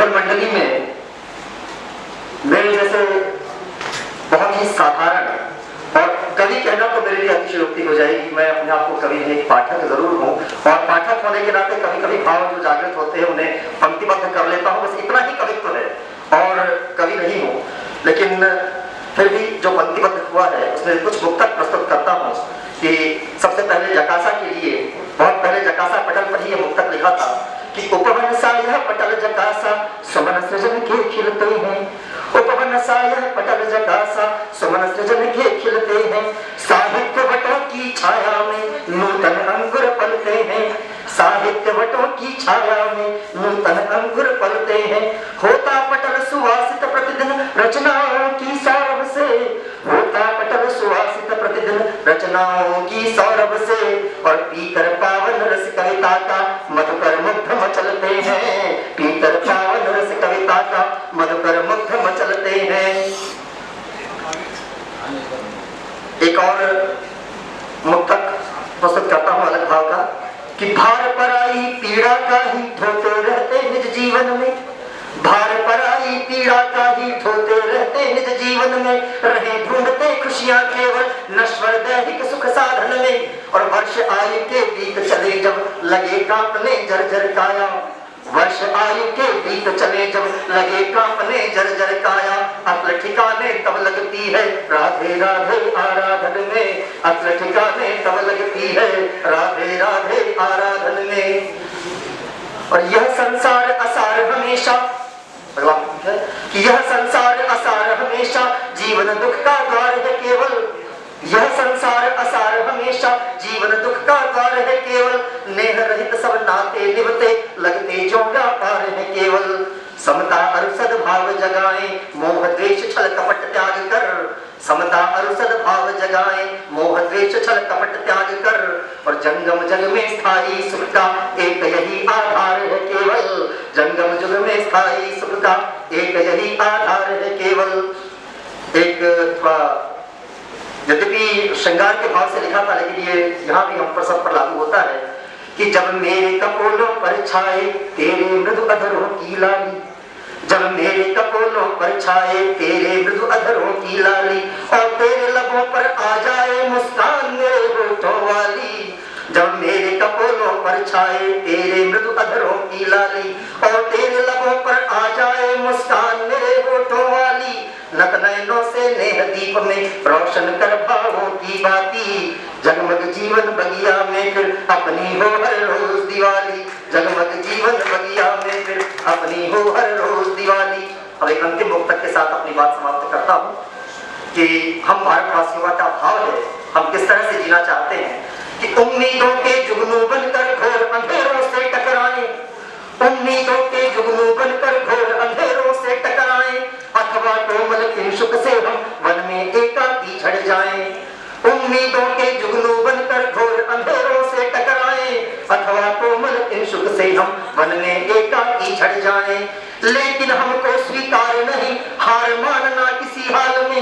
उधर मंडली में मेरे जैसे बहुत ही साधारण और कवि कहना तो मेरे लिए अतिशयोक्ति हो जाएगी। मैं अपने आप को कवि नहीं, एक पाठक जरूर हूँ, और पाठक होने के नाते कभी कभी भाव जो जागृत होते हैं उन्हें पंक्तिबद्ध कर लेता हूँ, बस इतना ही कवित्व है, और कवि नहीं हूँ। लेकिन फिर भी जो पंक्तिबद्ध हुआ है उसमें कुछ मुक्तक प्रस्तुत करता हूँ कि सबसे पहले जकासा के लिए, बहुत पहले जकासा पटल पर ही ये मुक्तक लिखा था कि उपवन सा यह पटल जकासा सुमन सृजन के खिलते हैं, उपवन सा यह पटल जकासा सुमन सृजन के खिलते हैं, साहित्य वटों की छाया में नूतन अंकुर पलते हैं, साहित्य वटों की छाया में नूतन अंकुर पलते हैं, होता पटल सुवासित प्रतिदिन रचनाओं की सौरभ से, होता पटल सुवासित प्रतिदिन रचनाओं की सौरभ से, और पीकर पावन रस कविता का मधुकर मुग्ध मचलते हैं, पीकर पावन रस कविता का मधुकर मुग्ध मचलते हैं। एक और मुक्तक प्रस्तुत करता हूं अलग भाव का कि भार पराई पीड़ा का ही ढोते रहते निज जीवन में, भार पराई पीड़ा का ही ढोते रहते निज जीवन में, रहे ढूंढते खुशियां केवल नश्वर दैहिक सुख साधन में, और वर्ष आयु के बीत चले जब लगे कांपने जर्जर काया, वर्ष आयु के बीत चले जब लगे कांपने जर्जर काया, अक्ल ठिकाने तब लगती है राधे राधे आराधन में, अक्ल ठिकाने तब लगती है राधे राधे आराधन में। और यह संसार असार हमेशा, अगला है कि यह संसार असार हमेशा जीवन दुख का द्वार है केवल, यह संसार असार हमेशा जीवन दुख का द्वार है केवल, नेह रहित सब नाते निभते लगते जो व्यापार है केवल, समता और सद्भाव जगाए मोह द्वेष छल कपट त्याग कर, समता और सद्भाव जगाए मोह द्वेष छल कपट त्याग कर, और जंगम जग में स्थायी सुख का एक यही आधार है केवल, जंगम जुग में स्थायी सुख का एक यही आधार है केवल। एक यद्यपि श्रृंगार के भाव से लिखा था, लेकिन ये यहाँ भी हम पर सब पर लागू होता है कि जब मेरे कपोलों पर छाए तेरे मृदु अधरों की लाली, जब मेरे कपोलों पर छाए तेरे मृदु अधरों की लाली, और तेरे लबों पर आ जाए मुस्कान मेरे होठों वाली, जब मेरे कपोलों पर छाए तेरे मृदु अधरों की लाली, और तेरे लबों पर आ जाए मुस्कान मेरे होठों वाली, नत नयनों से नेह दीप में रोशन कर भावों की बाती, जगमग जीवन बगिया में फिर अपनी हो हर रोज दिवाली, जगमग जीवन बगिया में फिर अपनी हो हर रोज दिवाली। अब एक अंतिम मुक्तक के साथ अपनी बात समाप्त करता हूँ कि हम भारतवासियों का भाव है, हम किस तरह से जीना चाहते हैं कि उम्मीदों के जुगनू बनकर घोर अंधेरों से टकराएं, उम्मीदों के जुगनू बनकर घोर अंधेरों से टकराएं, अथवा कोमल किंशुक से हम वन में एकाकी झड़ जाएं, उम्मीदों के जुगनू बनकर घोर अंधेरों से टकराएं, अथवा कोमल किंशुक से हम वन में एकाकी झड़ जाएं, लेकिन हमको स्वीकार नहीं हार मानना किसी हाल में,